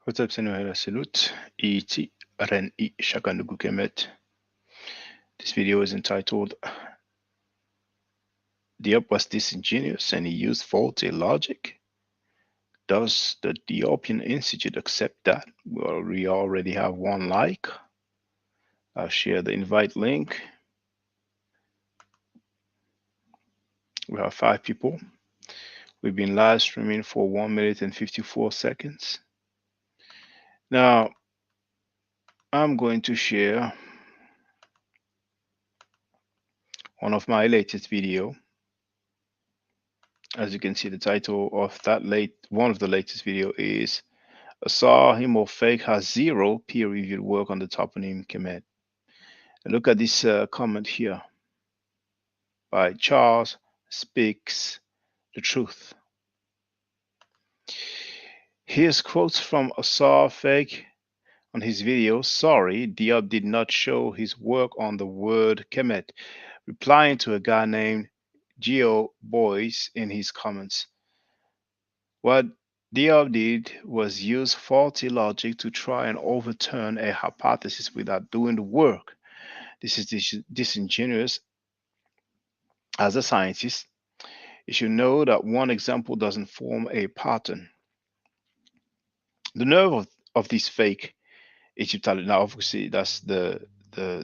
What's up, Senor Salute. Iti Ren I Shakanugu Kemet. This video is entitled Diop was disingenuous and he used faulty logic. Does the Diopian Institute accept that? Well, we already have one like. I'll share the invite link. We have 5 people. We've been live streaming for 1 minute and 54 seconds. Now, I'm going to share one of my latest video. As you can see, the title of one of the latest video is Asahim or Fake has 0 peer-reviewed work on the toponym Kemet. And look at this comment here by Charles Speaks the Truth. Here's quotes from Asar Fake on his video. Sorry, Diop did not show his work on the word Kemet, replying to a guy named Geo Boys in his comments. What Diop did was use faulty logic to try and overturn a hypothesis without doing the work. This is disingenuous. As a scientist, you should know that one example doesn't form a pattern. The nerve of this fake Egyptology, now obviously that's the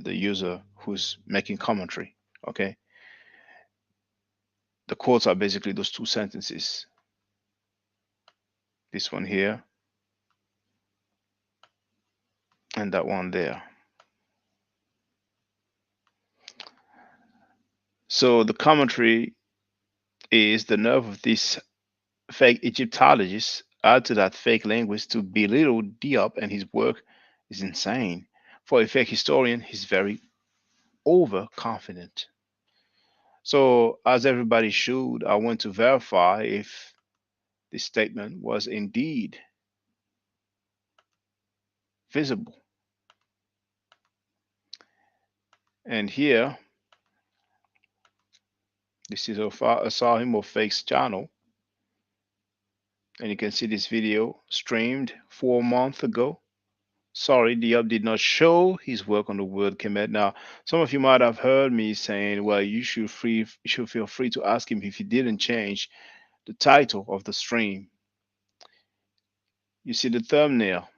user who's making commentary, okay? The quotes are basically those 2 sentences. This one here and that one there. So the commentary is the nerve of this fake Egyptologist add to that fake language to belittle Diop and his work is insane. For a fake historian, he's very overconfident. So, as everybody should, I want to verify if this statement was indeed visible. And here, this is a Sahim or Fakes channel. And you can see this video streamed 4 months ago. Sorry, Diop did not show his work on the word Kemet. Now, some of you might have heard me saying, well, you should feel free to ask him if he didn't change the title of the stream. You see the thumbnail.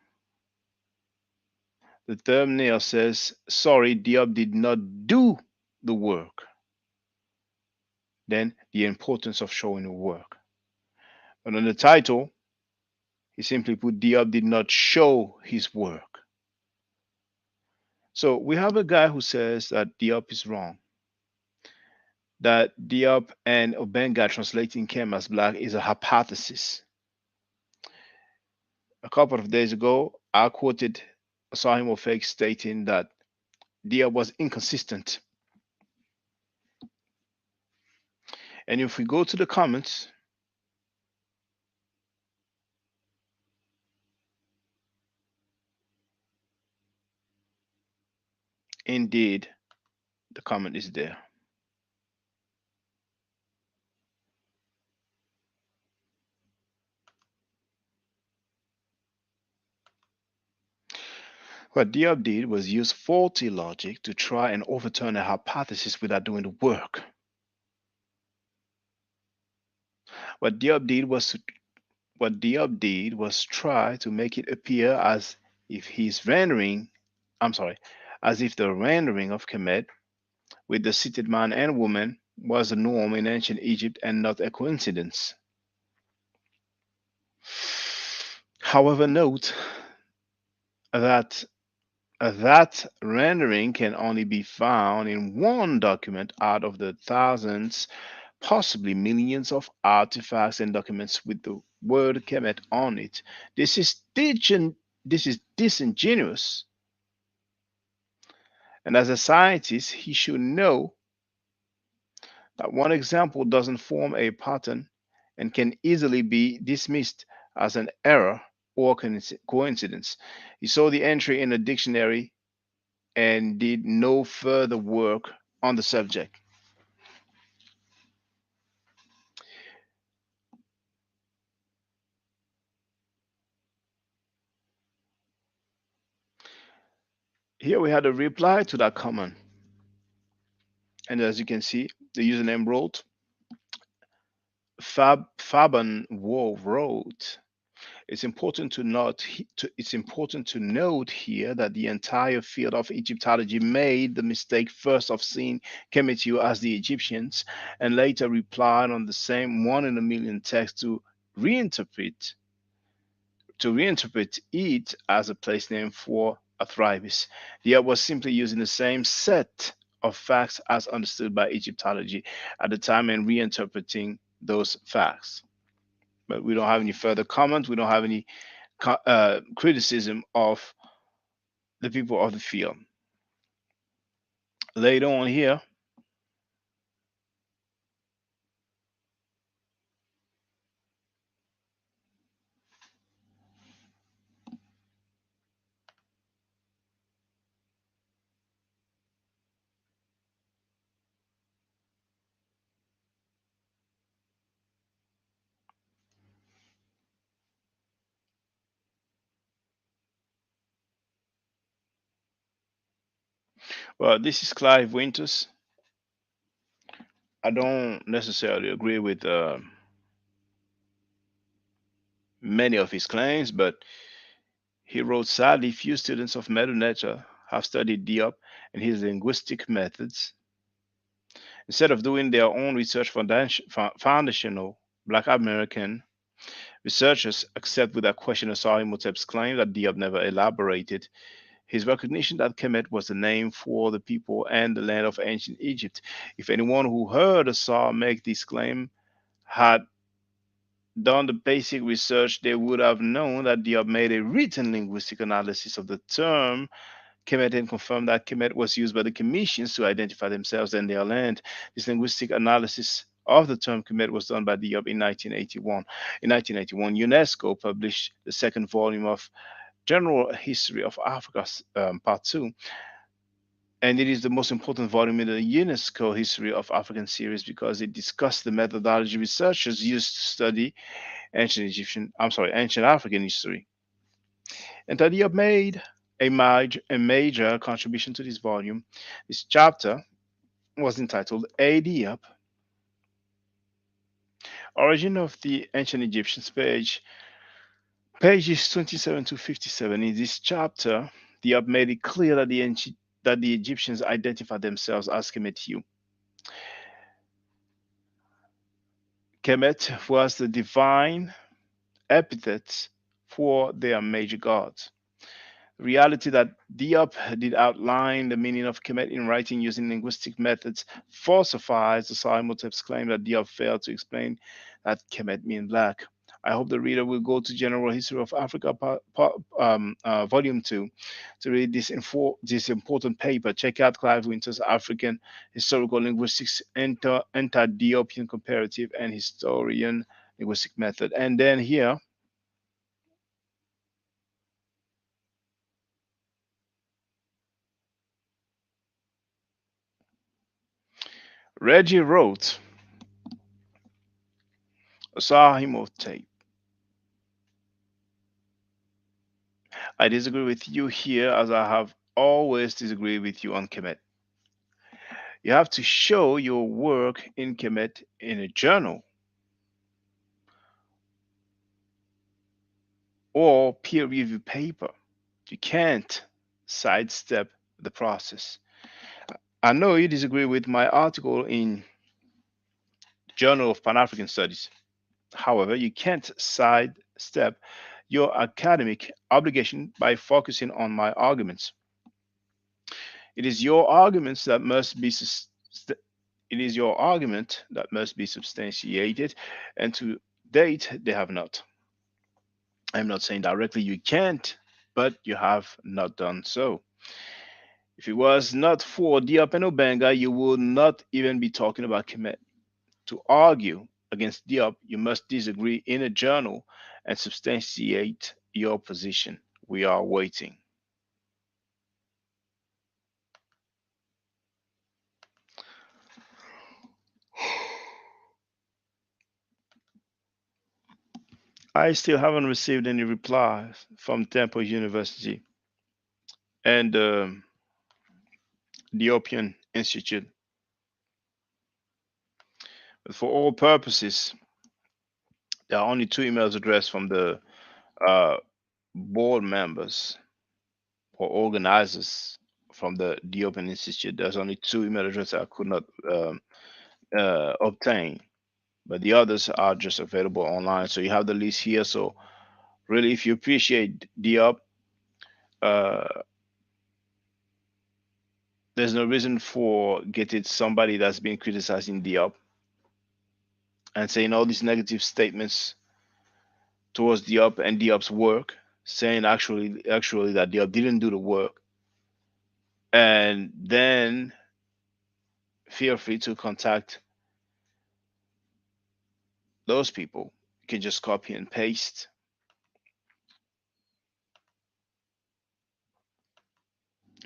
The thumbnail says, sorry, Diop did not do the work. Then the importance of showing the work. But on the title, he simply put Diop did not show his work. So we have a guy who says that Diop is wrong. That Diop and Obenga translating Kem as black is a hypothesis. A couple of days ago, I quoted Sahim Ofek stating that Diop was inconsistent. And if we go to the comments, indeed, the comment is there. What Diop did was use faulty logic to try and overturn a hypothesis without doing the work. What Diop did was try to make it appear as if the rendering of Kemet with the seated man and woman was a norm in ancient Egypt and not a coincidence. However, note that that rendering can only be found in one document out of the thousands, possibly millions of artifacts and documents with the word Kemet on it. This is disingenuous. And as a scientist, he should know that one example doesn't form a pattern and can easily be dismissed as an error or coincidence. He saw the entry in a dictionary and did no further work on the subject. Here we had a reply to that comment. And as you can see, the username wrote, Faban War wrote, it's important to note here that the entire field of Egyptology made the mistake first of seeing Kemetiu as the Egyptians and later replied on the same one in a million text reinterpret reinterpret it as a place name for Athribis. Diop was simply using the same set of facts as understood by Egyptology at the time and reinterpreting those facts. But we don't have any further comments. We don't have any criticism of the people of the field. Later on here, well, this is Clive Winters. I don't necessarily agree with many of his claims, but he wrote, sadly, few students of Medu Nature have studied Diop and his linguistic methods. Instead of doing their own research, foundational Black American researchers accept without question Asari Imhotep's claim that Diop never elaborated his recognition that Kemet was the name for the people and the land of ancient Egypt. If anyone who heard Asar make this claim had done the basic research, they would have known that Diop made a written linguistic analysis of the term Kemet and confirmed that Kemet was used by the commissions to identify themselves and their land. This linguistic analysis of the term Kemet was done by Diop in 1981. In 1981, UNESCO published the second volume of General History of Africa, Part 2, and it is the most important volume in the UNESCO History of African series because it discussed the methodology researchers used to study ancient African history. And Diop made a major contribution to this volume. This chapter was entitled A Diop, Origin of the Ancient Egyptians, pages 27 to 57. In this chapter, Diop made it clear that the Egyptians identified themselves as Kemetiu. Kemet was the divine epithet for their major gods. The reality that Diop did outline the meaning of Kemet in writing using linguistic methods falsifies the Imhotep's claim that Diop failed to explain that Kemet means black. I hope the reader will go to General History of Africa, Volume 2, to read this important paper. Check out Clive Winter's African Historical Linguistics, Anti-Diopian Comparative, and Historian Linguistic Method. And then here, Reggie wrote, Sahimotep. I disagree with you here as I have always disagreed with you on Kemet. You have to show your work in Kemet in a journal or peer review paper. You can't sidestep the process. I know you disagree with my article in Journal of Pan African Studies. However, you can't sidestep your academic obligation by focusing on my arguments. It is your arguments that must be it is your argument that must be substantiated, and to date they have not. I'm not saying directly you can't, but you have not done so. If it was not for Diop and Obenga, you would not even be talking about Kemet. To argue against Diop, you must disagree in a journal and substantiate your position. We are waiting. I still haven't received any replies from Temple University. And Diopian Institute. But for all purposes, there are only two emails addressed from the uh, board members or organizers from the Diopian Institute. There's only two email addresses I could not obtain, but the others are just available online. So you have the list here. So really, if you appreciate Diop, uh, there's no reason for getting somebody that's been criticizing Diop and saying all these negative statements towards Diop and Diop's work, saying actually that Diop didn't do the work, and then feel free to contact those people. You can just copy and paste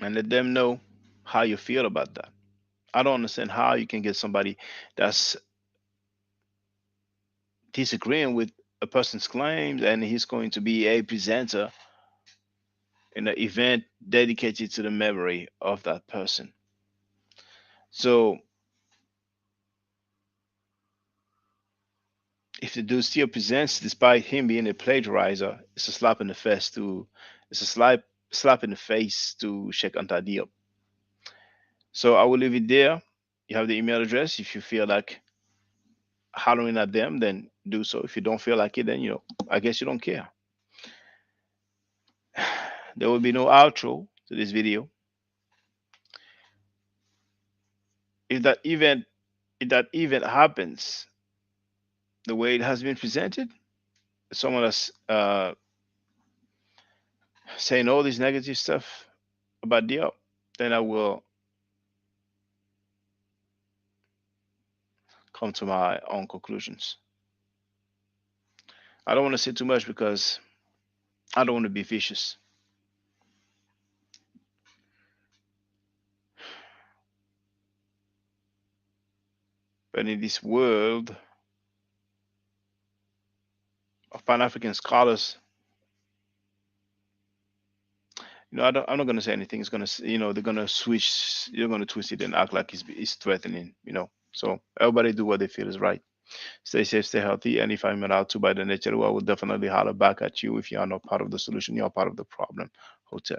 and let them know how you feel about that. I don't understand how you can get somebody that's disagreeing with a person's claims and he's going to be a presenter in an event dedicated to the memory of that person. So if the dude still presents despite him being a plagiarizer, it's a slap in the face to it's a slap in the face to Sheikh Anta Diop. So I will leave it there. You have the email address. If you feel like hollering at them, then do so. If you don't feel like it, then I guess you don't care. There will be no outro to this video. If that event if that event happens the way it has been presented, someone that's saying all this negative stuff about Diop, then I will come to my own conclusions. I don't want to say too much because I don't want to be vicious. But in this world of Pan African scholars, I'm not going to say anything. It's going to, they're going to switch, you're going to twist it and act like it's threatening. So everybody do what they feel is right. Stay safe, stay healthy. And if I'm allowed to by the nature, I will definitely holler back at you. If you are not part of the solution, you're part of the problem. Hotel.